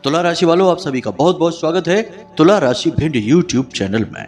तुला राशि वालों, आप सभी का बहुत बहुत स्वागत है तुला राशि भिंड यूट्यूब चैनल में।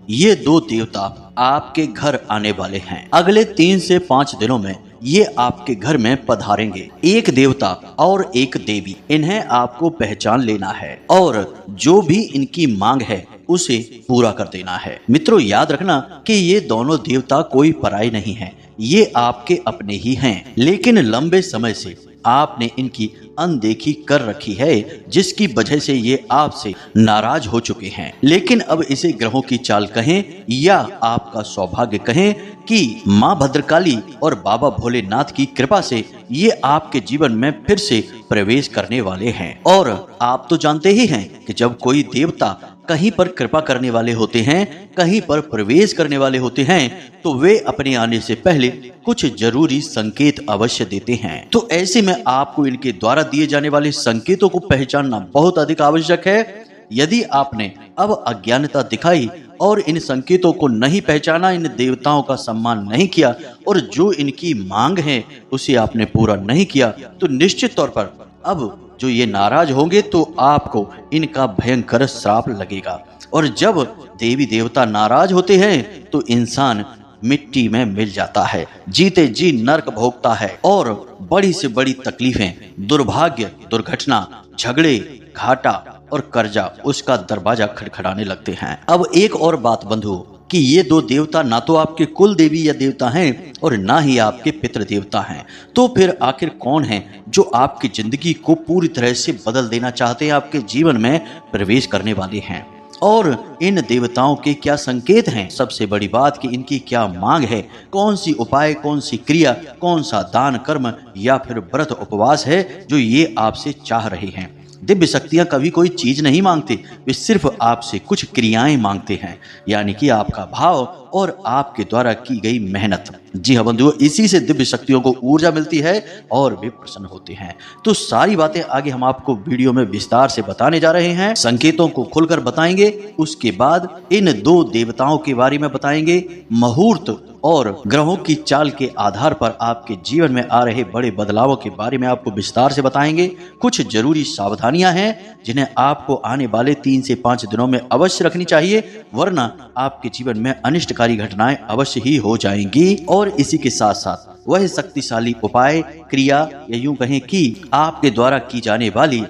ये दो देवता आपके घर आने वाले हैं। अगले 3 से 5 दिनों में ये आपके घर में पधारेंगे। एक देवता और एक देवी। इन्हें आपको पहचान लेना है और जो भी इनकी मांग है उसे पूरा कर देना है। मित्रों, याद रखना कि ये दोनों देवता कोई पराये नहीं हैं। ये आपके अपने ही हैं, लेकिन लंबे समय से आपने इनकी अनदेखी कर रखी है, जिसकी वजह से ये आपसे नाराज हो चुके हैं। लेकिन अब इसे ग्रहों की चाल कहें या आपका सौभाग्य कहें कि माँ भद्रकाली और बाबा भोलेनाथ की कृपा से ये आपके जीवन में फिर से प्रवेश करने वाले हैं। और आप तो जानते ही हैं कि जब कोई देवता कहीं पर कृपा करने वाले होते हैं, कहीं पर प्रवेश करने वाले होते हैं, तो वे अपने आने से पहले कुछ जरूरी संकेत अवश्य देते हैं। तो ऐसे में आपको इनके द्वारा दिए जाने वाले संकेतों को पहचानना बहुत अधिक आवश्यक है। यदि आपने अब अज्ञानता दिखाई और इन संकेतों को नहीं पहचाना, इन देवताओं का सम्मान नहीं किया और जो इनकी मांग है उसे आपने पूरा नहीं किया, तो निश्चित तौर पर अब जो ये नाराज होंगे तो आपको इनका भयंकर श्राप लगेगा। और जब देवी देवता नाराज होते हैं तो इंसान मिट्टी में मिल जाता है, जीते जी नर्क भोगता है और बड़ी से बड़ी तकलीफें, दुर्भाग्य, दुर्घटना, झगड़े, घाटा और कर्जा उसका दरवाजा खटखटाने लगते हैं। अब एक और बात बंधु कि ये दो देवता ना तो आपके कुल देवी या देवता हैं और ना ही आपके पितृ देवता हैं। तो फिर आखिर कौन है जो आपकी जिंदगी को पूरी तरह से बदल देना चाहते हैं, आपके जीवन में प्रवेश करने वाले हैं? और इन देवताओं के क्या संकेत हैं? सबसे बड़ी बात कि इनकी क्या मांग है, कौन सी उपाय, कौन सी क्रिया, कौन सा दान कर्म या फिर व्रत उपवास है जो ये आपसे चाह रहे हैं। दिव्य शक्तियां कभी कोई चीज नहीं मांगते, वे सिर्फ आपसे कुछ क्रियाएं मांगते हैं, यानी कि आपका भाव और आपके द्वारा की गई मेहनत। जी हाँ बंधुओं, इसी से दिव्य शक्तियों को ऊर्जा मिलती है और वे प्रसन्न होते हैं। तो सारी बातें आगे हम आपको वीडियो में विस्तार से बताने जा रहे हैं। संकेतों को खुलकर बताएंगे, उसके बाद इन दो देवताओं के बारे में बताएंगे, मुहूर्त और ग्रहों की चाल के आधार पर आपके जीवन में आ रहे बड़े बदलावों के बारे में आपको विस्तार से बताएंगे। कुछ जरूरी सावधानियां हैं जिन्हें आपको आने वाले 3 से 5 दिनों में अवश्य रखनी चाहिए, वरना आपके जीवन में अनिष्टकारी घटनाएं अवश्य ही हो जाएंगी। और इसी के साथ साथ वह शक्तिशाली उपाय, क्रिया या यूं कहें कि आपके द्वारा की जाने वाली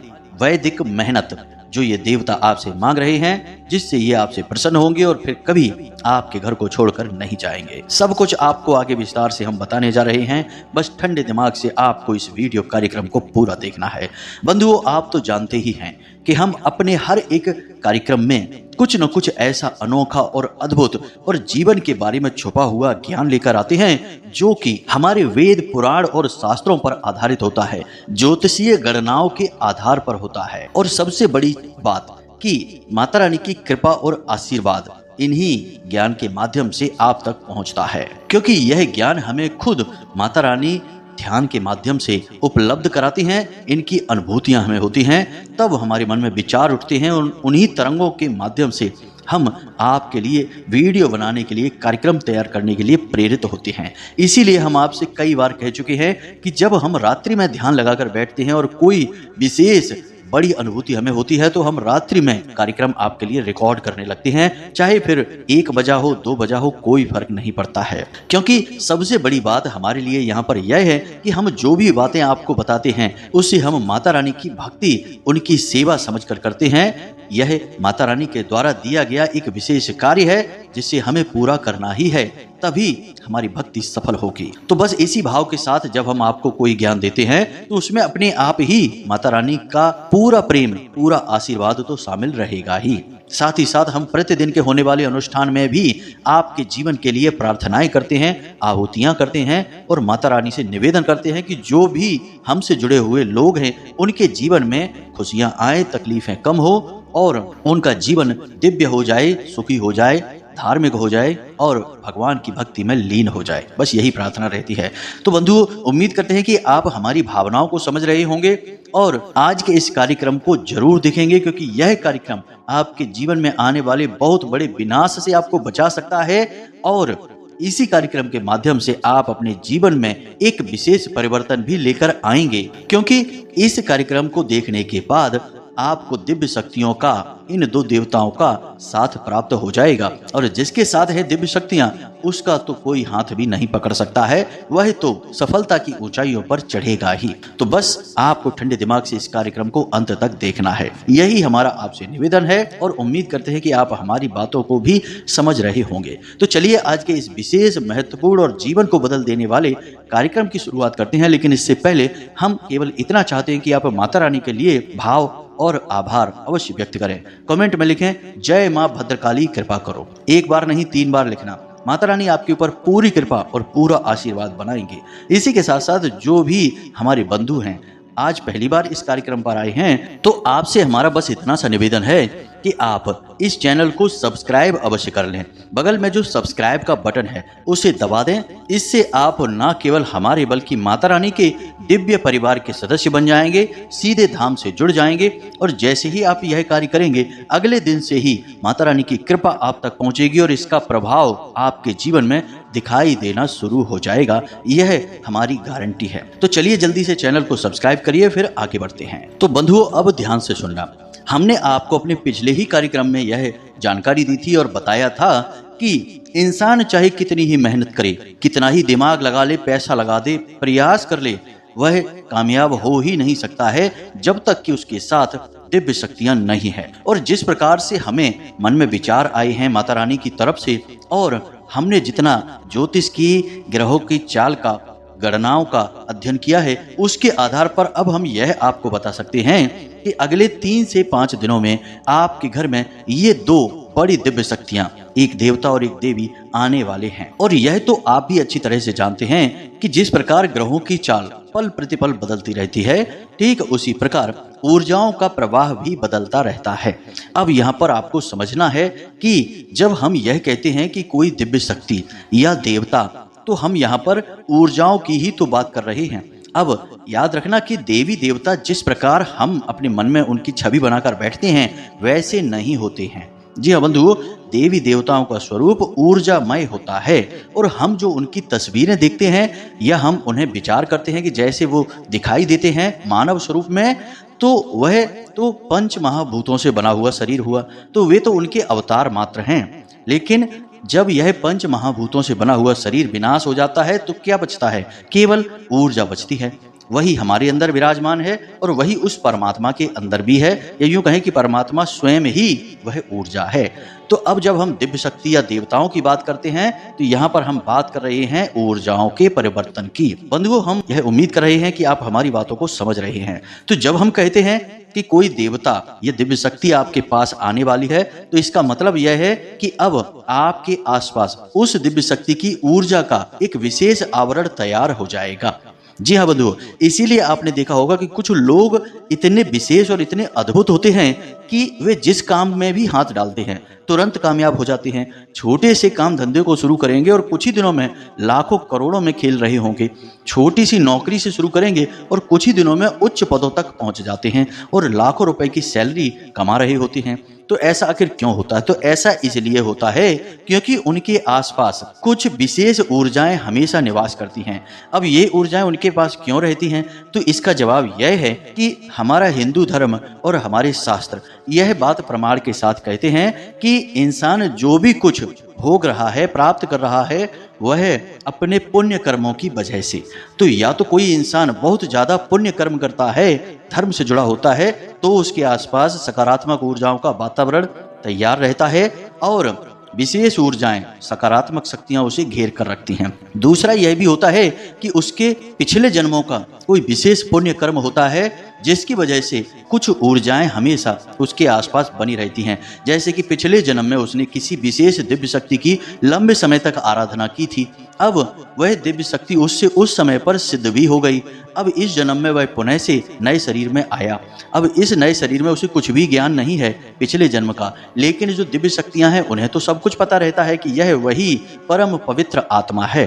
वैदिक मेहनत जो ये देवता आपसे मांग रहे हैं, जिससे ये आपसे प्रसन्न होंगे और फिर कभी आपके घर को छोड़कर नहीं जाएंगे। सब कुछ आपको आगे विस्तार से हम बताने जा रहे हैं। बस ठंडे दिमाग से आपको इस वीडियो कार्यक्रम को पूरा देखना है। बंधुओं, आप तो जानते ही हैं कि हम अपने हर एक कार्यक्रम में कुछ न कुछ ऐसा अनोखा और अद्भुत और जीवन के बारे में छुपा हुआ ज्ञान लेकर आते हैं, जो कि हमारे वेद, पुराण और शास्त्रों पर आधारित होता है, ज्योतिषीय गणनाओं के आधार पर होता है। और सबसे बड़ी बात कि माता रानी की कृपा और आशीर्वाद इन्हीं ज्ञान के माध्यम से आप तक पहुंचता है, क्योंकि यह ज्ञान हमें खुद माता रानी ध्यान के माध्यम से उपलब्ध कराती हैं। इनकी अनुभूतियां हमें होती हैं, तब हमारे मन में विचार उठते हैं और उन्हीं तरंगों के माध्यम से हम आपके लिए वीडियो बनाने के लिए, कार्यक्रम तैयार करने के लिए प्रेरित होते हैं। इसीलिए हम आपसे कई बार कह चुके हैं कि जब हम रात्रि में ध्यान लगाकर बैठते हैं और कोई विशेष बड़ी अनुभूति हमें होती है, तो हम रात्रि में कार्यक्रम आपके लिए रिकॉर्ड करने लगते हैं। चाहे फिर 1 बजा हो, 2 बजा हो, कोई फर्क नहीं पड़ता है, क्योंकि सबसे बड़ी बात हमारे लिए यहाँ पर यह है कि हम जो भी बातें आपको बताते हैं उसे हम माता रानी की भक्ति, उनकी सेवा समझकर करते हैं। यह माता रानी के द्वारा दिया गया एक विशेष कार्य है जिसे हमें पूरा करना ही है, तभी हमारी भक्ति सफल होगी। तो बस इसी भाव के साथ जब हम आपको कोई ज्ञान देते हैं तो उसमें अपने आप ही माता रानी का पूरा प्रेम, पूरा आशीर्वाद तो शामिल रहेगा ही। साथ ही साथ हम प्रतिदिन के होने वाले अनुष्ठान में भी आपके जीवन के लिए प्रार्थनाएं करते हैं, आहुतियां करते हैं और माता रानी से निवेदन करते हैं कि जो भी हमसे जुड़े हुए लोग हैं उनके जीवन में खुशियां आए, तकलीफें कम हो और उनका जीवन दिव्य हो जाए, सुखी हो जाए, धार्मिक हो जाए और भगवान की भक्ति में लीन हो जाए। बस यही प्रार्थना रहती है। तो बंधु, उम्मीद करते हैं कि आप हमारी भावनाओं को समझ रहे होंगे और आज के इस कार्यक्रम को जरूर देखेंगे, क्योंकि यह कार्यक्रम आपके जीवन में आने वाले बहुत बड़े विनाश से आपको बचा सकता है और इसी कार्यक्रम के माध्यम से आप अपने जीवन में एक विशेष परिवर्तन भी लेकर आएंगे, क्योंकि इस कार्यक्रम को देखने के बाद आपको दिव्य शक्तियों का, इन दो देवताओं का साथ प्राप्त हो जाएगा। और जिसके साथ है दिव्य शक्तियां, उसका तो कोई हाथ भी नहीं पकड़ सकता है, वह तो सफलता की ऊंचाइयों पर चढ़ेगा ही। तो बस आपको ठंडे दिमाग से इस कार्यक्रम को अंत तक देखना है, यही हमारा आपसे निवेदन है। और उम्मीद करते हैं कि आप हमारी बातों को भी समझ रहे होंगे। तो चलिए आज के इस विशेष, महत्वपूर्ण और जीवन को बदल देने वाले कार्यक्रम की शुरुआत करते हैं। लेकिन इससे पहले हम केवल इतना चाहते हैं कि आप माता रानी के लिए भाव और आभार अवश्य व्यक्त करें। कमेंट में लिखें, जय मां भद्रकाली कृपा करो। एक बार नहीं, 3 बार लिखना। माता रानी आपके ऊपर पूरी कृपा और पूरा आशीर्वाद बनाएंगे। इसी के साथ साथ जो भी हमारे बंधु हैं, आज पहली बार इस कार्यक्रम पर आए हैं, तो आपसे हमारा बस इतना सा निवेदन है कि आप इस चैनल को सब्सक्राइब अवश्य कर लें। बगल में जो सब्सक्राइब का बटन है उसे दबा दें। इससे आप न केवल हमारे बल्कि माता रानी के दिव्य परिवार के सदस्य बन जाएंगे, सीधे धाम से जुड़ जाएंगे। और जैसे ही आप यह कार्य करेंगे, अगले दिन से ही माता रानी की कृपा आप तक पहुंचेगी और इसका प्रभाव आपके जीवन में दिखाई देना शुरू हो जाएगा। यह हमारी गारंटी है। तो चलिए जल्दी से चैनल को सब्सक्राइब करिए, फिर आगे बढ़ते हैं। तो बंधुओं, अब ध्यान से सुनना। हमने आपको अपने पिछले ही कार्यक्रम में यह जानकारी दी थी और बताया था कि इंसान चाहे कितनी ही मेहनत करे, कितना ही दिमाग लगा ले, पैसा लगा दे, प्रयास कर ले, वह कामयाब हो ही नहीं सकता है जब तक कि उसके साथ दिव्य शक्तियां नहीं है। और जिस प्रकार से हमें मन में विचार आए हैं माता रानी की तरफ से, और हमने जितना ज्योतिष की, ग्रहों की चाल का, गणनाओं का अध्ययन किया है, उसके आधार पर अब हम यह आपको बता सकते हैं कि अगले 3 से 5 दिनों में आपके घर में ये 2 बड़ी दिव्य शक्तियां, एक देवता और एक देवी, आने वाले हैं। और यह तो आप भी अच्छी तरह से जानते हैं कि जिस प्रकार ग्रहों की चाल पल प्रतिपल बदलती रहती है, ठीक उसी प्रकार ऊर्जाओं का प्रवाह भी बदलता रहता है। अब यहाँ पर आपको समझना है कि जब हम यह कहते हैं कि कोई दिव्य शक्ति या देवता, तो हम यहाँ पर ऊर्जाओं की ही तो बात कर रहे हैं। अब याद रखना कि देवी देवता जिस प्रकार हम अपने मन में उनकी छवि बनाकर बैठते हैं, वैसे नहीं होते हैं। जी हाँ बंधु, देवी देवताओं का स्वरूप ऊर्जामय होता है। और हम जो उनकी तस्वीरें देखते हैं या हम उन्हें विचार करते हैं कि जैसे वो दिखाई देते हैं मानव स्वरूप में, तो वह तो पंच महाभूतों से बना हुआ शरीर हुआ, तो वे तो उनके अवतार मात्र हैं। लेकिन जब यह पंच महाभूतों से बना हुआ शरीर विनाश हो जाता है, तो क्या बचता है? केवल ऊर्जा बचती है। वही हमारे अंदर विराजमान है और वही उस परमात्मा के अंदर भी है, या यूं कहें कि परमात्मा स्वयं ही वह ऊर्जा है। तो अब जब हम दिव्य शक्ति या देवताओं की बात करते हैं, तो यहाँ पर हम बात कर रहे हैं ऊर्जाओं के परिवर्तन की। बंधुओं, हम यह उम्मीद कर रहे हैं कि आप हमारी बातों को समझ रहे हैं। तो जब हम कहते हैं कि कोई देवता या दिव्य शक्ति आपके पास आने वाली है, तो इसका मतलब यह है कि अब आपके आसपास उस दिव्य शक्ति की ऊर्जा का एक विशेष आवरण तैयार हो जाएगा। जी हाँ बंधुओं, इसीलिए आपने देखा होगा कि कुछ लोग इतने विशेष और इतने अद्भुत होते हैं कि वे जिस काम में भी हाथ डालते हैं तुरंत कामयाब हो जाते हैं। छोटे से काम धंधे को शुरू करेंगे और कुछ ही दिनों में लाखों करोड़ों में खेल रहे होंगे। छोटी सी नौकरी से शुरू करेंगे और कुछ ही दिनों में उच्च पदों तक पहुंच जाते हैं और लाखों रुपए की सैलरी कमा रहे होते हैं। तो ऐसा आखिर क्यों होता है? तो ऐसा इसलिए होता है क्योंकि उनके आसपास कुछ विशेष ऊर्जाएं हमेशा निवास करती हैं। अब ये ऊर्जाएं उनके पास क्यों रहती हैं? तो इसका जवाब यह है कि हमारा हिंदू धर्म और हमारे शास्त्र यह बात प्रमाण के साथ कहते हैं कि इंसान जो भी कुछ भोग रहा है, प्राप्त कर रहा है, वह अपने पुण्य कर्मों की वजह से। तो या तो कोई इंसान बहुत ज्यादा पुण्य कर्म करता है, धर्म से जुड़ा होता है, तो उसके आसपास सकारात्मक ऊर्जाओं का वातावरण तैयार रहता है और विशेष ऊर्जाएं, सकारात्मक शक्तियां उसे घेर कर रखती हैं। दूसरा यह भी होता है कि उसके पिछले जन्मों का कोई विशेष पुण्य कर्म होता है, जिसकी वजह से कुछ ऊर्जाएं हमेशा उसके आसपास बनी रहती हैं। जैसे कि पिछले जन्म में उसने किसी विशेष दिव्य शक्ति की लंबे समय तक आराधना की थी, अब वह दिव्य शक्ति उससे उस समय पर सिद्ध भी हो गई। अब इस जन्म में वह पुनः से नए शरीर में आया। अब इस नए शरीर में उसे कुछ भी ज्ञान नहीं है पिछले जन्म का, लेकिन जो दिव्य शक्तियां हैं उन्हें तो सब कुछ पता रहता है कि यह वही परम पवित्र आत्मा है।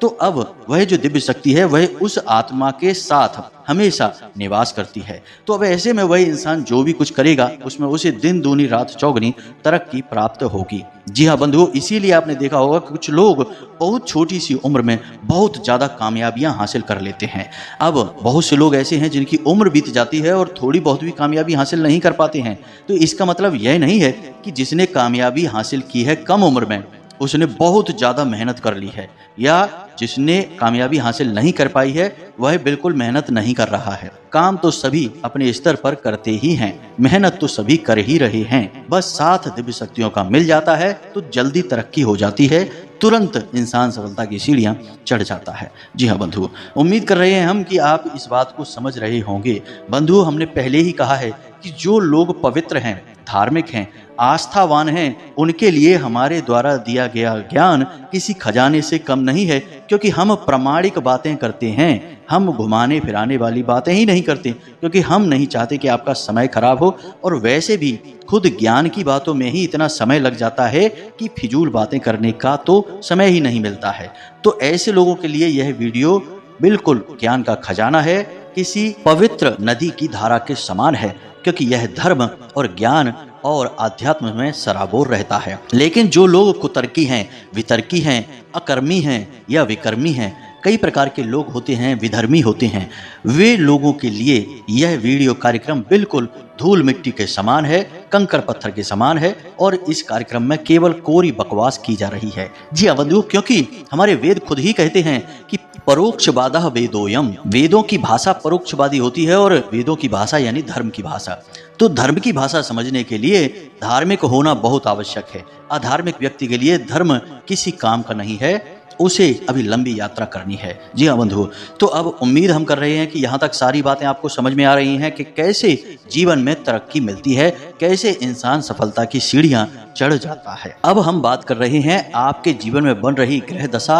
तो अब वह जो दिव्य शक्ति है वह उस आत्मा के साथ हमेशा निवास करती है। तो अब ऐसे में वह इंसान जो भी कुछ करेगा उसमें उसे दिन दूनी रात चौगनी तरक्की प्राप्त होगी। जी हाँ बंधुओं, इसीलिए आपने देखा होगा कि कुछ लोग बहुत छोटी सी उम्र में बहुत ज़्यादा कामयाबियां हासिल कर लेते हैं। अब बहुत से लोग ऐसे हैं जिनकी उम्र बीत जाती है और थोड़ी बहुत भी कामयाबी हासिल नहीं कर पाते हैं। तो इसका मतलब यह नहीं है कि जिसने कामयाबी हासिल की है कम उम्र में उसने बहुत ज़्यादा मेहनत कर ली है, या जिसने कामयाबी हासिल नहीं कर पाई है वह बिल्कुल मेहनत नहीं कर रहा है। काम तो सभी अपने स्तर पर करते ही हैं, मेहनत तो सभी कर ही रहे हैं। बस साथ दिव्य शक्तियों का मिल जाता है तो जल्दी तरक्की हो जाती है, तुरंत इंसान सफलता की सीढ़ियां चढ़ जाता है। जी हाँ बंधु, उम्मीद कर रहे हैं हम कि आप इस बात को समझ रहे होंगे। बंधु, हमने पहले ही कहा है कि जो लोग पवित्र हैं, धार्मिक हैं, आस्थावान हैं, उनके लिए हमारे द्वारा दिया गया ज्ञान किसी खजाने से कम नहीं है, क्योंकि हम प्रामाणिक बातें करते हैं। हम घुमाने फिराने वाली बातें ही नहीं करते, क्योंकि हम नहीं चाहते कि आपका समय खराब हो। और वैसे भी खुद ज्ञान की बातों में ही इतना समय लग जाता है कि फिजूल बातें करने का तो समय ही नहीं मिलता है। तो ऐसे लोगों के लिए यह वीडियो बिल्कुल ज्ञान का खजाना है, किसी पवित्र नदी की धारा के समान है, क्योंकि यह धर्म और ज्ञान और आध्यात्म में सराबोर रहता है। लेकिन जो लोग कुतर्की हैं, वितर्की हैं, अकर्मी हैं या विकर्मी हैं, कई प्रकार के लोग होते हैं, विधर्मी होते हैं, वे लोगों के लिए यह वीडियो कार्यक्रम बिल्कुल धूल मिट्टी के समान है, कंकड़ पत्थर के समान है। और इस कार्यक्रम में केवल कोरी बकवास की जा रही है। जी हाँ बंधुओं, क्योंकि हमारे वेद खुद ही कहते हैं कि परोक्षवादः वेदोयम, वेदों की भाषा परोक्षवादी होती है, और वेदों की भाषा यानी धर्म की भाषा। तो धर्म की भाषा समझने के लिए धार्मिक होना बहुत आवश्यक है। अधार्मिक व्यक्ति के लिए धर्म किसी काम का नहीं है, उसे अभी लंबी यात्रा करनी है। जी हाँ बंधुओं, तो अब उम्मीद हम कर रहे हैं कि यहाँ तक सारी बातें आपको समझ में आ रही हैं कि कैसे जीवन में तरक्की मिलती है, कैसे इंसान सफलता की सीढ़ियां चढ़ जाता है। अब हम बात कर रहे हैं आपके जीवन में बन रही ग्रह दशा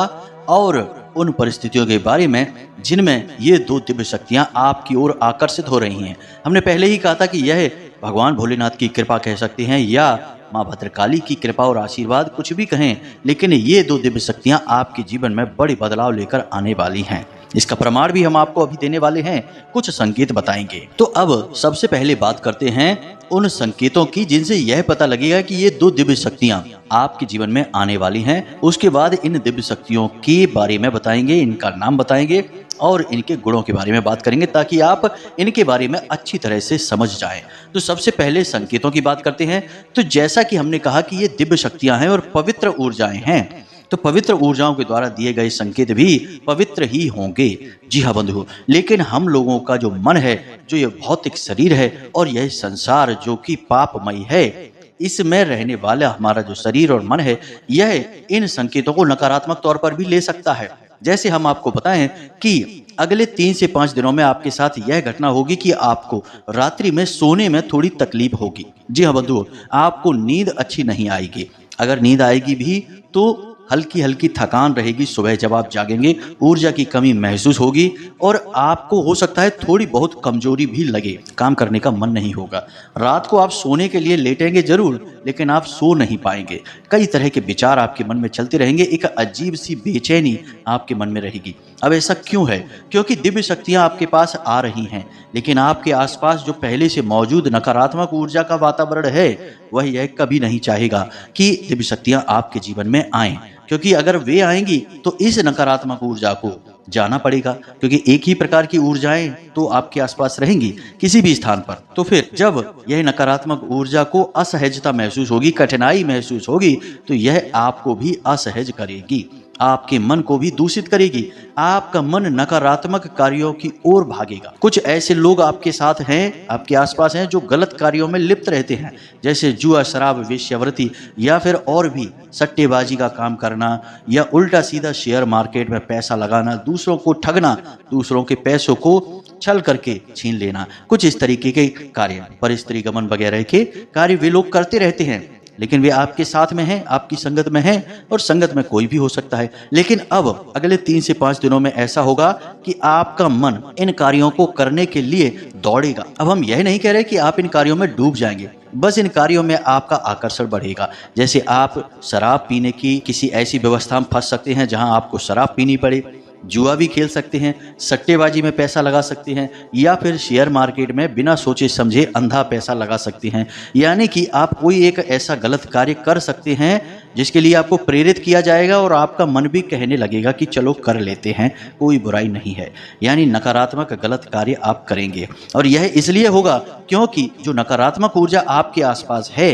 और उन परिस्थितियों के बारे में जिनमें ये दो दिव्य शक्तियां आपकी ओर आकर्षित हो रही हैं। हमने पहले ही कहा था कि यह भगवान भोलेनाथ की कृपा कह सकते हैं या माँ भद्रकाली की कृपा और आशीर्वाद, कुछ भी कहें, लेकिन ये दो दिव्य शक्तियां आपके जीवन में बड़े बदलाव लेकर आने वाली हैं। इसका प्रमाण भी हम आपको अभी देने वाले हैं, कुछ संकेत बताएंगे। तो अब सबसे पहले बात करते हैं उन संकेतों की जिनसे यह पता लगेगा कि ये दो दिव्य शक्तियां आपके जीवन में आने वाली हैं। उसके बाद इन दिव्य शक्तियों के बारे में बताएंगे, इनका नाम बताएंगे और इनके गुणों के बारे में बात करेंगे, ताकि आप इनके बारे में अच्छी तरह से समझ जाएं। तो सबसे पहले संकेतों की बात करते हैं। तो जैसा कि हमने कहा कि ये दिव्य शक्तियां हैं और पवित्र ऊर्जाएं हैं, तो पवित्र ऊर्जाओं के द्वारा दिए गए संकेत भी पवित्र ही होंगे। जी हाँ बंधुओं, लेकिन हम लोगों का जो मन है, जो ये भौतिक शरीर है और यह संसार जो कि पापमय है, इसमें रहने वाला हमारा जो शरीर और मन है, यह इन संकेतों को नकारात्मक तौर पर भी ले सकता है। जैसे हम आपको बताएं कि अगले 3 से 5 दिनों में आपके साथ यह घटना होगी कि आपको रात्रि में सोने में थोड़ी तकलीफ होगी। जी हाँ बंधुओं, आपको नींद अच्छी नहीं आएगी। अगर नींद आएगी भी तो हल्की हल्की थकान रहेगी। सुबह जब आप जागेंगे ऊर्जा की कमी महसूस होगी और आपको हो सकता है थोड़ी बहुत कमजोरी भी लगे, काम करने का मन नहीं होगा। रात को आप सोने के लिए लेटेंगे जरूर, लेकिन आप सो नहीं पाएंगे। कई तरह के विचार आपके मन में चलते रहेंगे, एक अजीब सी बेचैनी आपके मन में रहेगी। अब ऐसा क्यों है? क्योंकि दिव्य शक्तियां आपके पास आ रही हैं, लेकिन आपके आसपास जो पहले से मौजूद नकारात्मक ऊर्जा का वातावरण है, वह यह कभी नहीं चाहेगा कि दिव्य शक्तियां आपके जीवन में आएं। क्योंकि अगर वे आएंगी तो इस नकारात्मक ऊर्जा को जाना पड़ेगा, क्योंकि एक ही प्रकार की ऊर्जाएं तो आपके आसपास रहेंगी किसी भी स्थान पर। तो फिर जब यह नकारात्मक ऊर्जा को असहजता महसूस होगी, कठिनाई महसूस होगी, तो यह आपको भी असहज करेगी, आपके मन को भी दूषित करेगी। आपका मन नकारात्मक कार्यों की ओर भागेगा। कुछ ऐसे लोग आपके साथ हैं, आपके आसपास हैं, जो गलत कार्यों में लिप्त रहते हैं, जैसे जुआ, शराब, वेश्यावृत्ति या फिर और भी सट्टेबाजी का काम करना या उल्टा सीधा शेयर मार्केट में पैसा लगाना, दूसरों को ठगना, दूसरों के पैसों को छल करके छीन लेना। कुछ इस तरीके के कार्य, परिस्त्री गमन वगैरह के कार्य वे लोग करते रहते हैं, लेकिन वे आपके साथ में हैं, आपकी संगत में हैं, और संगत में कोई भी हो सकता है। लेकिन अब अगले 3 से 5 दिनों में ऐसा होगा कि आपका मन इन कार्यों को करने के लिए दौड़ेगा। अब हम यह नहीं कह रहे कि आप इन कार्यों में डूब जाएंगे, बस इन कार्यों में आपका आकर्षण बढ़ेगा। जैसे आप शराब पीने की किसी ऐसी व्यवस्था में फंस सकते हैं जहां आपको शराब पीनी पड़े, जुआ भी खेल सकते हैं, सट्टेबाजी में पैसा लगा सकते हैं, या फिर शेयर मार्केट में बिना सोचे समझे अंधा पैसा लगा सकते हैं। यानी कि आप कोई एक ऐसा गलत कार्य कर सकते हैं जिसके लिए आपको प्रेरित किया जाएगा और आपका मन भी कहने लगेगा कि चलो कर लेते हैं, कोई बुराई नहीं है। यानी नकारात्मक गलत कार्य आप करेंगे, और यह इसलिए होगा क्योंकि जो नकारात्मक ऊर्जा आपके आसपास है,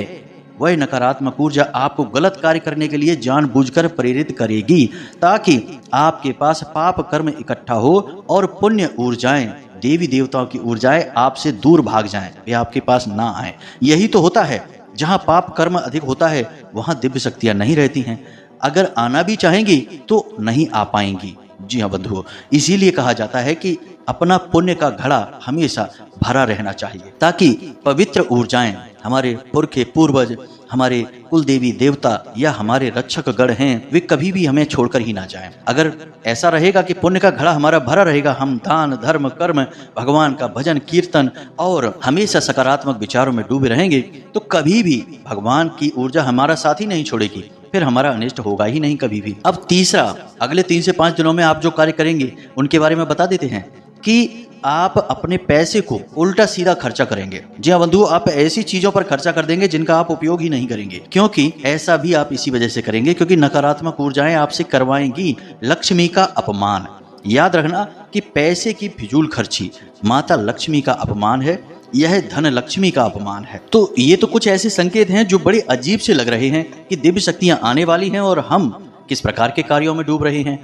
वह नकारात्मक ऊर्जा आपको गलत कार्य करने के लिए जानबूझकर प्रेरित करेगी, ताकि आपके पास पाप कर्म इकट्ठा हो और पुण्य ऊर्जाएं, देवी देवताओं की ऊर्जाएं आपसे दूर भाग जाएं, वे आपके पास ना आए। यही तो होता है, जहां पाप कर्म अधिक होता है वहां दिव्य शक्तियां नहीं रहती हैं। अगर आना भी चाहेंगी तो नहीं आ पाएंगी। जी हाँ बंधुओं, इसीलिए कहा जाता है कि अपना पुण्य का घड़ा हमेशा भरा रहना चाहिए, ताकि पवित्र ऊर्जाएं, हमारे पुरखे पूर्वज, हमारे कुल देवी देवता या हमारे रक्षक गण हैं, वे कभी भी हमें छोड़कर ही ना जाएं। अगर ऐसा रहेगा कि पुण्य का घड़ा हमारा भरा रहेगा, हम दान धर्म कर्म, भगवान का भजन कीर्तन और हमेशा सकारात्मक विचारों में डूबे रहेंगे, तो कभी भी भगवान की ऊर्जा हमारा साथ ही नहीं छोड़ेगी, फिर हमारा अनिष्ट होगा ही नहीं कभी भी। अब तीसरा, अगले 3 से 5 दिनों में आप जो कार्य करेंगे उनके बारे में बता देते हैं कि आप अपने पैसे को उल्टा सीधा खर्चा करेंगे। जी हाँ बंधु, आप ऐसी चीजों पर खर्चा कर देंगे जिनका आप उपयोग ही नहीं करेंगे, क्योंकि ऐसा भी आप इसी वजह से करेंगे क्योंकि नकारात्मक ऊर्जाएं आपसे करवाएंगी लक्ष्मी का अपमान। याद रखना कि पैसे की फिजूल खर्ची माता लक्ष्मी का अपमान है, यह धन लक्ष्मी का अपमान है। तो ये तो कुछ ऐसे संकेत हैं जो बड़े अजीब से लग रहे हैं कि दिव्य शक्तियां आने वाली हैं और हम किस प्रकार के कार्यों में डूब रहे हैं,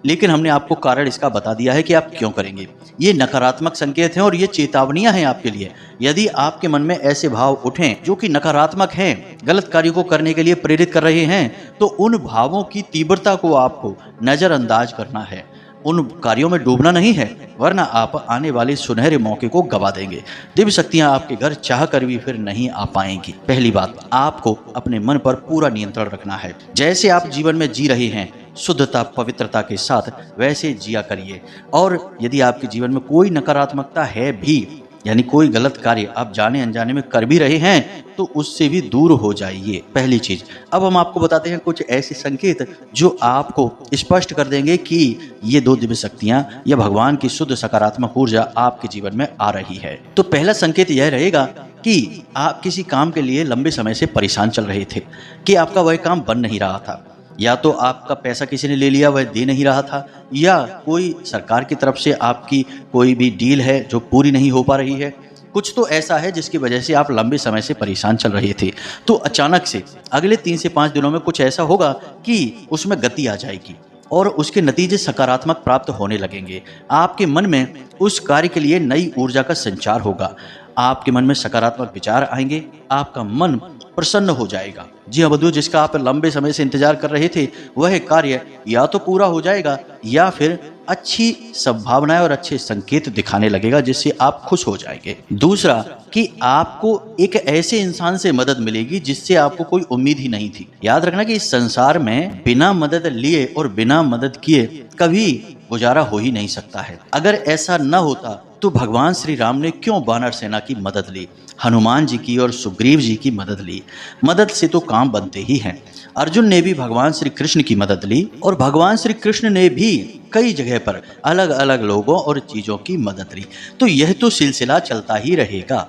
लेकिन हमने आपको कारण इसका बता दिया है कि आप क्यों करेंगे। ये नकारात्मक संकेत हैं और ये चेतावनियां हैं आपके लिए। यदि आपके मन में ऐसे भाव उठें जो कि नकारात्मक हैं, गलत कार्यों को करने के लिए प्रेरित कर रहे हैं, तो उन भावों की तीव्रता को आपको नजरअंदाज करना है, उन कार्यों में डूबना नहीं है, वरना आप आने वाले सुनहरे मौके को गवा देंगे। दिव्य शक्तियां आपके घर चाह कर भी फिर नहीं आ पाएंगी। पहली बात, आपको अपने मन पर पूरा नियंत्रण रखना है। जैसे आप जीवन में जी रहे हैं शुद्धता पवित्रता के साथ वैसे जिया करिए, और यदि आपके जीवन में कोई नकारात्मकता है भी, यानी कोई गलत कार्य आप जाने अनजाने में कर भी रहे हैं, तो उससे भी दूर हो जाइए। पहली चीज। अब हम आपको बताते हैं कुछ ऐसे संकेत जो आपको स्पष्ट कर देंगे कि ये 2 दिव्य शक्तियां या भगवान की शुद्ध सकारात्मक ऊर्जा आपके जीवन में आ रही है। तो पहला संकेत यह रहेगा कि आप किसी काम के लिए लंबे समय से परेशान चल रहे थे कि आपका वह काम बन नहीं रहा था, या तो आपका पैसा किसी ने ले लिया, वह दे नहीं रहा था, या कोई सरकार की तरफ से आपकी कोई भी डील है जो पूरी नहीं हो पा रही है। कुछ तो ऐसा है जिसकी वजह से आप लंबे समय से परेशान चल रहे थे। तो अचानक से अगले 3 से 5 दिनों में कुछ ऐसा होगा कि उसमें गति आ जाएगी और उसके नतीजे सकारात्मक प्राप्त होने लगेंगे। आपके मन में उस कार्य के लिए नई ऊर्जा का संचार होगा, आपके मन में सकारात्मक विचार आएंगे, आपका मन प्रसन्न हो जाएगा। जी हाँ बंधु, जिसका आप लंबे समय से इंतजार कर रहे थे वह कार्य या तो पूरा हो जाएगा या फिर अच्छी संभावनाएं और अच्छे संकेत दिखाने लगेगा, जिससे आप खुश हो जाएंगे। दूसरा, कि आपको एक ऐसे इंसान से मदद मिलेगी जिससे आपको कोई उम्मीद ही नहीं थी। याद रखना कि इस संसार में बिना मदद लिए और बिना मदद किए कभी गुजारा हो ही नहीं सकता है। अगर ऐसा न होता तो भगवान श्री राम ने क्यों वानर सेना की मदद ली, हनुमान जी की और सुग्रीव जी की मदद ली। मदद से तो काम बनते ही हैं। अर्जुन ने भी भगवान श्री कृष्ण की मदद ली और भगवान श्री कृष्ण ने भी कई जगह पर अलग अलग लोगों और चीजों की मदद ली। तो यह तो सिलसिला चलता ही रहेगा।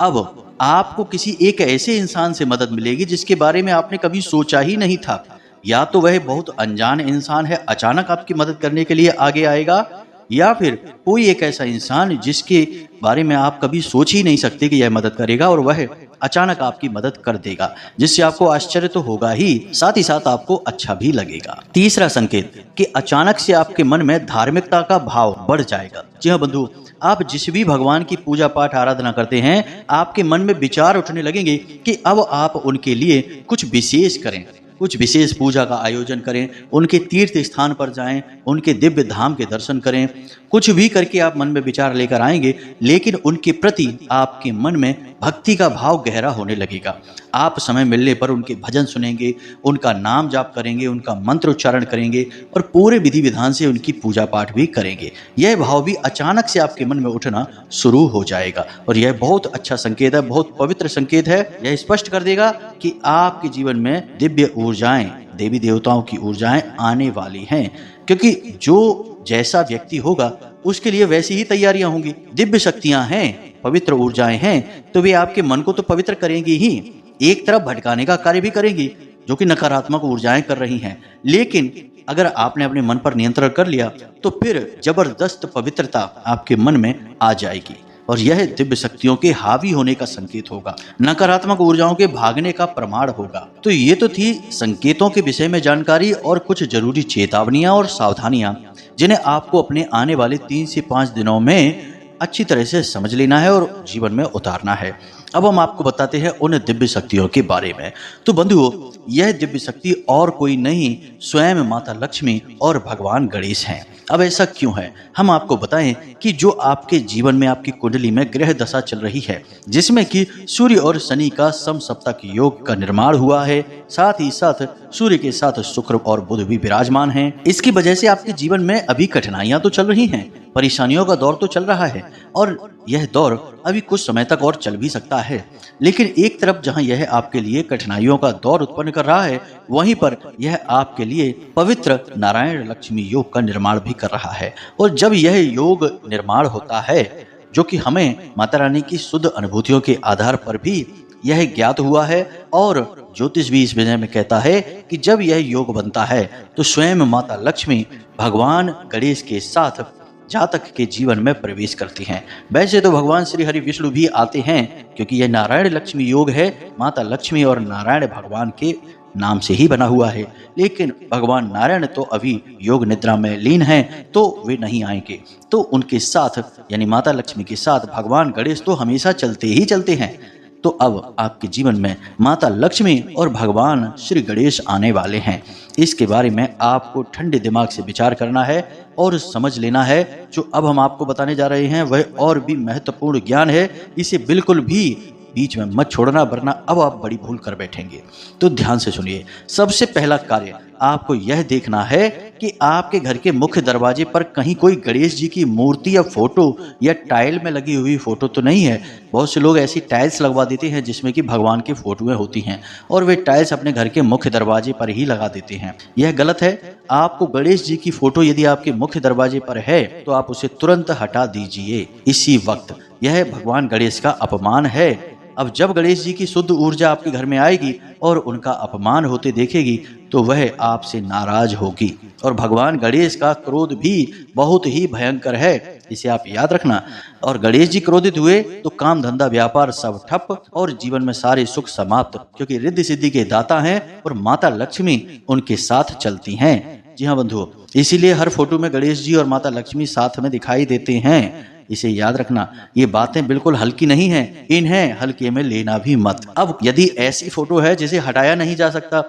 अब आपको किसी एक ऐसे इंसान से मदद मिलेगी जिसके बारे में आपने कभी सोचा ही नहीं था, या तो वह बहुत अनजान इंसान है, अचानक आपकी मदद करने के लिए आगे आएगा, या फिर कोई एक ऐसा इंसान जिसके बारे में आप कभी सोच ही नहीं सकते कि यह मदद करेगा और वह अचानक आपकी मदद कर देगा, जिससे आपको आश्चर्य तो होगा ही, साथ ही साथ आपको अच्छा भी लगेगा। तीसरा संकेत, कि अचानक से आपके मन में धार्मिकता का भाव बढ़ जाएगा। जी हाँ बंधु, आप जिस भी भगवान की पूजा पाठ आराधना करते हैं, आपके मन में विचार उठने लगेंगे कि अब आप उनके लिए कुछ विशेष करें, कुछ विशेष पूजा का आयोजन करें, उनके तीर्थ स्थान पर जाएं, उनके दिव्य धाम के दर्शन करें। कुछ भी करके आप मन में विचार लेकर आएंगे, लेकिन उनके प्रति आपके मन में भक्ति का भाव गहरा होने लगेगा। आप समय मिलने पर उनके भजन सुनेंगे, उनका नाम जाप करेंगे, उनका मंत्र उच्चारण करेंगे और पूरे विधि विधान से उनकी पूजा पाठ भी करेंगे। यह भाव भी अचानक से आपके मन में उठना शुरू हो जाएगा और यह बहुत अच्छा संकेत है, बहुत पवित्र संकेत है। यह स्पष्ट कर देगा कि आपके जीवन में दिव्य ऊर्जाएं, देवी देवताओं की ऊर्जाएं आने वाली हैं, क्योंकि जो जैसा व्यक्ति होगा उसके लिए वैसी ही तैयारियां होंगी। दिव्य शक्तियां हैं, पवित्र ऊर्जाएं हैं, तो वे आपके मन को तो पवित्र करेंगी ही, एक तरफ भटकाने का कार्य भी करेंगी, जो कि नकारात्मक ऊर्जाएं कर रही हैं। लेकिन अगर आपने अपने मन पर नियंत्रण कर लिया तो फिर जबरदस्त पवित्रता आपके मन में आ जाएगी और यह दिव्य शक्तियों के हावी होने का संकेत होगा, नकारात्मक ऊर्जाओं के भागने का प्रमाण होगा। तो ये तो थी संकेतों के विषय में जानकारी और कुछ जरूरी चेतावनियां और सावधानियां जिन्हें आपको अपने आने वाले 3 से 5 दिनों में अच्छी तरह से समझ लेना है और जीवन में उतारना है। अब हम आपको बताते हैं उन दिव्य शक्तियों के बारे में। तो बंधुओं, यह दिव्य शक्ति और कोई नहीं, स्वयं माता लक्ष्मी और भगवान गणेश हैं। अब ऐसा क्यों है, हम आपको बताएं कि जो आपके जीवन में आपकी कुंडली में ग्रह दशा चल रही है, जिसमें कि सूर्य और शनि का समसप्तक योग का निर्माण हुआ है, साथ ही साथ सूर्य के साथ शुक्र और बुध भी विराजमान हैं। इसकी वजह से आपके जीवन में अभी कठिनाइयां तो चल रही हैं, परेशानियों का दौर तो चल रहा है और यह दौर अभी कुछ समय तक और चल भी सकता है। लेकिन एक तरफ जहां यह आपके लिए कठिनाइयों का दौर उत्पन्न कर रहा है, वहीं पर यह आपके लिए पवित्र नारायण लक्ष्मी योग का निर्माण भी कर रहा है। और जब यह योग निर्माण होता है, जो कि हमें माता रानी की शुद्ध अनुभूतियों के आधार पर भी यह ज्ञात हुआ है और ज्योतिष भी इस विषय में कहता है कि जब यह योग बनता है तो स्वयं माता लक्ष्मी भगवान गणेश के साथ जातक के जीवन में प्रवेश करती हैं। वैसे तो भगवान श्री हरि विष्णु भी आते हैं, क्योंकि यह नारायण लक्ष्मी योग है, माता लक्ष्मी और नारायण भगवान के नाम से ही बना हुआ है। लेकिन भगवान नारायण तो अभी योग निद्रा में लीन हैं, तो वे नहीं आएंगे। तो उनके साथ यानी माता लक्ष्मी के साथ भगवान गणेश तो हमेशा चलते ही चलते हैं। तो अब आपके जीवन में माता लक्ष्मी और भगवान श्री गणेश आने वाले हैं। इसके बारे में आपको ठंडे दिमाग से विचार करना है और समझ लेना है। जो अब हम आपको बताने जा रहे हैं वह और भी महत्वपूर्ण ज्ञान है, इसे बिल्कुल भी बीच में मत छोड़ना, वरना अब आप बड़ी भूल कर बैठेंगे। तो ध्यान से सुनिए। सबसे पहला कार्य आपको यह देखना है कि आपके घर के मुख्य दरवाजे पर कहीं कोई गणेश जी की मूर्ति या फोटो या टाइल में लगी हुई फोटो तो नहीं है। बहुत से लोग ऐसी टाइल्स लगवा देते हैं जिसमें कि भगवान की फोटोएं होती हैं और वे टाइल्स अपने घर के मुख्य दरवाजे पर ही लगा देते हैं। यह गलत है। आपको गणेश जी की फोटो यदि आपके मुख्य दरवाजे पर है तो आप उसे तुरंत हटा दीजिए इसी वक्त। यह भगवान गणेश का अपमान है। अब जब गणेश जी की शुद्ध ऊर्जा आपके घर में आएगी और उनका अपमान होते देखेगी तो वह आपसे नाराज होगी। और भगवान गणेश का क्रोध भी बहुत ही भयंकर है, इसे आप याद रखना। और गणेश जी क्रोधित हुए तो काम धंधा व्यापार सब ठप और जीवन में सारे सुख समाप्त, क्योंकि रिद्धि सिद्धि के दाता हैं और माता लक्ष्मी उनके साथ चलती हैं। जी हाँ बंधुओं, इसीलिए हर फोटो में गणेश जी और माता लक्ष्मी साथ में दिखाई देते हैं। इसे याद रखना। ये बातें बिल्कुल हल्की नहीं हैं, इन्हें हल्के में लेना भी मत। अब यदि ऐसी फोटो है जिसे हटाया नहीं जा सकता,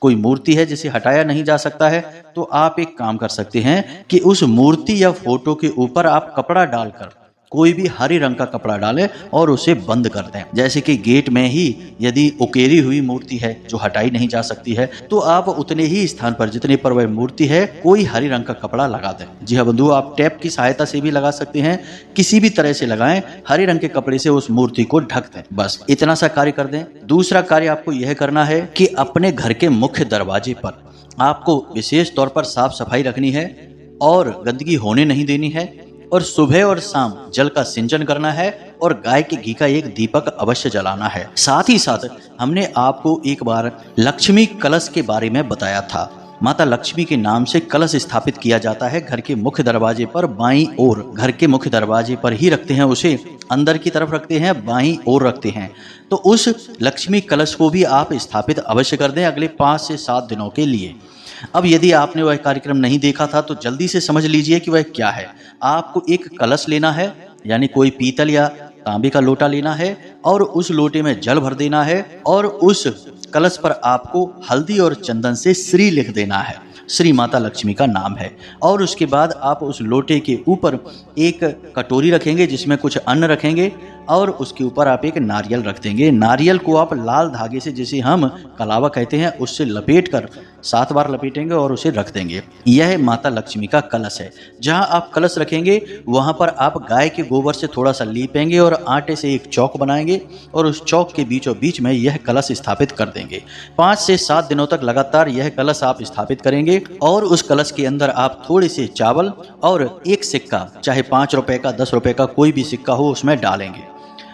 कोई मूर्ति है जिसे हटाया नहीं जा सकता है, तो आप एक काम कर सकते हैं कि उस मूर्ति या फोटो के ऊपर आप कपड़ा डालकर कोई भी हरे रंग का कपड़ा डालें और उसे बंद कर दें। जैसे कि गेट में ही यदि उकेरी हुई मूर्ति है जो हटाई नहीं जा सकती है, तो आप उतने ही स्थान पर जितने पर वह मूर्ति है कोई हरे रंग का कपड़ा लगा दें। जी हाँ बंधु, आप टेप की सहायता से भी लगा सकते हैं, किसी भी तरह से लगाएं, हरे रंग के कपड़े से उस मूर्ति को ढक दें। बस इतना सा कार्य कर दें। दूसरा कार्य आपको यह करना है कि अपने घर के मुख्य दरवाजे पर आपको विशेष तौर पर साफ सफाई रखनी है और गंदगी होने नहीं देनी है। और सुबह और शाम जल का सिंचन करना है और गाय के घी का एक दीपक अवश्य जलाना है। साथ ही साथ हमने आपको एक बार लक्ष्मी कलश के बारे में बताया था। माता लक्ष्मी के नाम से कलश स्थापित किया जाता है घर के मुख्य दरवाजे पर बाईं ओर। घर के मुख्य दरवाजे पर ही रखते हैं, उसे अंदर की तरफ रखते हैं, बाईं ओर रखते हैं। तो उस लक्ष्मी कलश को भी आप स्थापित अवश्य कर दें अगले 5 से 7 दिनों के लिए। अब यदि आपने वह कार्यक्रम नहीं देखा था तो जल्दी से समझ लीजिए कि वह क्या है। आपको एक कलश लेना है, यानी कोई पीतल या तांबे का लोटा लेना है और उस लोटे में जल भर देना है और उस कलश पर आपको हल्दी और चंदन से श्री लिख देना है। श्री माता लक्ष्मी का नाम है। और उसके बाद आप उस लोटे के ऊपर एक कटोरी रखेंगे जिसमें कुछ अन्न रखेंगे और उसके ऊपर आप एक नारियल रख देंगे। नारियल को आप लाल धागे से, जिसे हम कलावा कहते हैं, उससे लपेटकर 7 बार लपेटेंगे और उसे रख देंगे। यह माता लक्ष्मी का कलश है। जहां आप कलश रखेंगे वहां पर आप गाय के गोबर से थोड़ा सा लीपेंगे और आटे से एक चौक बनाएंगे और उस चौक के बीचों बीच में यह कलश स्थापित कर देंगे। 5 से 7 दिनों तक लगातार यह कलश आप स्थापित करेंगे और उस कलश के अंदर आप थोड़े से चावल और एक सिक्का, चाहे 5 रुपए का 10 रुपए का कोई भी सिक्का हो, उसमें डालेंगे।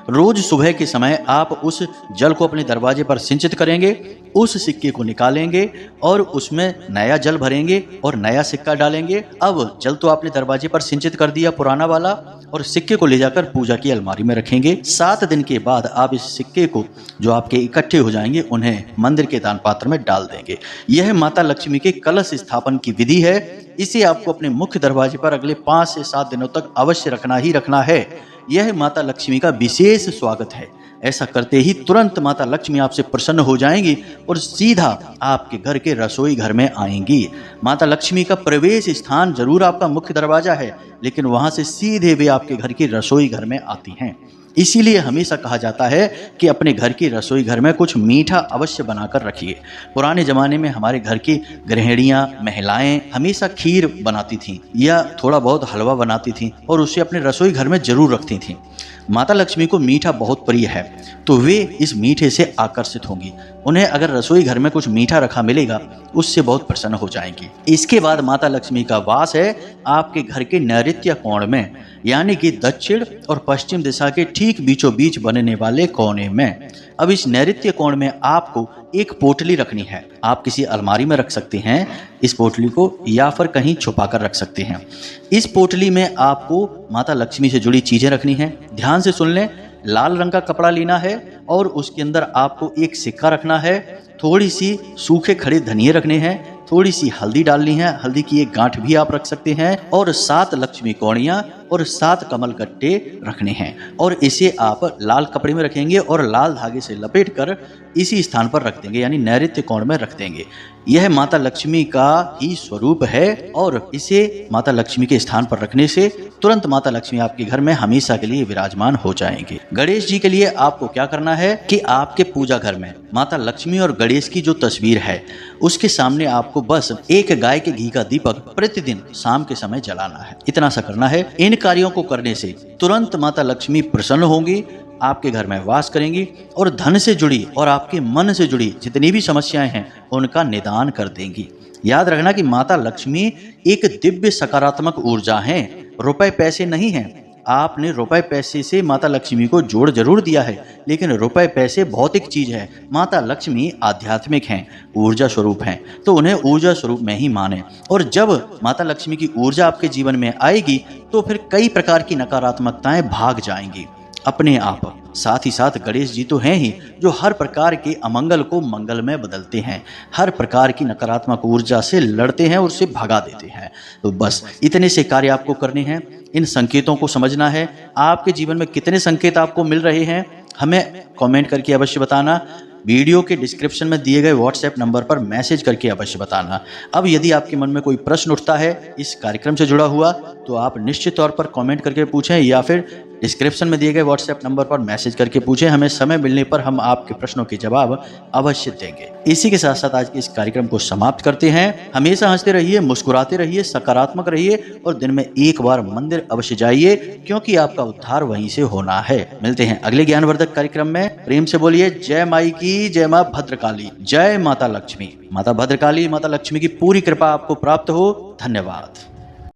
रोज सुबह के समय आप उस जल को अपने दरवाजे पर सिंचित करेंगे, उस सिक्के को निकालेंगे और उसमें नया जल भरेंगे और नया सिक्का डालेंगे। अब जल तो आपने दरवाजे पर सिंचित कर दिया पुराना वाला, और सिक्के को ले जाकर पूजा की अलमारी में रखेंगे। 7 दिन के बाद आप इस सिक्के को जो आपके इकट्ठे हो जाएंगे उन्हें मंदिर के दान पात्र में डाल देंगे। यह माता लक्ष्मी के कलश स्थापन की विधि है। इसे आपको अपने मुख्य दरवाजे पर अगले 5 से 7 दिनों तक अवश्य रखना ही रखना है। यह माता लक्ष्मी का विशेष स्वागत है। ऐसा करते ही तुरंत माता लक्ष्मी आपसे प्रसन्न हो जाएंगी और सीधा आपके घर के रसोई घर में आएंगी। माता लक्ष्मी का प्रवेश स्थान जरूर आपका मुख्य दरवाजा है, लेकिन वहां से सीधे वे आपके घर की रसोई घर में आती हैं। इसीलिए हमेशा कहा जाता है कि अपने घर की रसोई घर में कुछ मीठा अवश्य बनाकर रखिए। पुराने जमाने में हमारे घर की गृहिणियां, महिलाएं हमेशा खीर बनाती थीं या थोड़ा बहुत हलवा बनाती थीं और उसे अपने रसोई घर में जरूर रखती थीं। माता लक्ष्मी को मीठा बहुत प्रिय है, तो वे इस मीठे से आकर्षित होंगी। उन्हें अगर रसोई घर में कुछ मीठा रखा मिलेगा, उससे बहुत प्रसन्न हो जाएंगी। इसके बाद माता लक्ष्मी का वास है आपके घर के नैऋत्य कोण में, यानी कि दक्षिण और पश्चिम दिशा के ठीक बीचों बीच बनने वाले कोने में। अब इस नैऋत्य कोण में आपको एक पोटली रखनी है। आप किसी अलमारी में रख सकते हैं इस पोटली को, या फिर कहीं छुपा कर रख सकते हैं। इस पोटली में आपको माता लक्ष्मी से जुड़ी चीजें रखनी हैं। ध्यान से सुन लें, लाल रंग का कपड़ा लेना है और उसके अंदर आपको एक सिक्का रखना है, थोड़ी सी सूखे खड़े धनिये रखने हैं, थोड़ी सी हल्दी डालनी है, हल्दी की एक गांठ भी आप रख सकते हैं, और 7 लक्ष्मी कौड़ियां और 7 कमल गट्टे रखने हैं। और इसे आप लाल कपड़े में रखेंगे और लाल धागे से लपेटकर इसी स्थान पर रख देंगे, यानी नैऋत्य कोण में रख देंगे। यह माता लक्ष्मी का ही स्वरूप है और इसे माता लक्ष्मी के स्थान पर रखने से तुरंत माता लक्ष्मी आपके घर में हमेशा के लिए विराजमान हो जाएंगे। गणेश जी के लिए आपको क्या करना है कि आपके पूजा घर में माता लक्ष्मी और गणेश की जो तस्वीर है उसके सामने आपको बस एक गाय के घी का दीपक प्रतिदिन शाम के समय जलाना है। इतना सा करना है। इन कार्यों को करने से तुरंत माता लक्ष्मी प्रसन्न होंगी, आपके घर में वास करेंगी और धन से जुड़ी और आपके मन से जुड़ी जितनी भी समस्याएं हैं उनका निदान कर देंगी। याद रखना कि माता लक्ष्मी एक दिव्य सकारात्मक ऊर्जा है, रुपए पैसे नहीं हैं। आपने रुपए पैसे से माता लक्ष्मी को जोड़ जरूर दिया है, लेकिन रुपए पैसे भौतिक चीज है। माता लक्ष्मी आध्यात्मिक हैं, ऊर्जा स्वरूप हैं, तो उन्हें ऊर्जा स्वरूप में ही माने। और जब माता लक्ष्मी की ऊर्जा आपके जीवन में आएगी तो फिर कई प्रकार की नकारात्मकताएं भाग जाएंगी अपने आप। साथ ही साथ गणेश जी तो हैं ही जो हर प्रकार के अमंगल को मंगल में बदलते हैं, हर प्रकार की नकारात्मक ऊर्जा से लड़ते हैं और उसे भगा देते हैं। तो बस इतने से कार्य आपको करने हैं। इन संकेतों को समझना है। आपके जीवन में कितने संकेत आपको मिल रहे हैं हमें कमेंट करके अवश्य बताना। वीडियो के डिस्क्रिप्शन में दिए गए व्हाट्सएप नंबर पर मैसेज करके अवश्य बताना। अब यदि आपके मन में कोई प्रश्न उठता है इस कार्यक्रम से जुड़ा हुआ तो आप निश्चित तौर पर कमेंट करके पूछें या फिर डिस्क्रिप्शन में दिए गए व्हाट्सएप नंबर पर मैसेज करके पूछें। हमें समय मिलने पर हम आपके प्रश्नों के जवाब अवश्य देंगे। इसी के साथ साथ आज के इस कार्यक्रम को समाप्त करते हैं। हमेशा हंसते रहिए, मुस्कुराते रहिए, सकारात्मक रहिए और दिन में एक बार मंदिर अवश्य जाइए, क्योंकि आपका उद्धार वहीं से होना है। मिलते हैं अगले ज्ञानवर्धक कार्यक्रम में। प्रेम से बोलिए जय माई की, जय माँ भद्रकाली, जय माता लक्ष्मी। माता भद्रकाली, माता लक्ष्मी की पूरी कृपा आपको प्राप्त हो। धन्यवाद।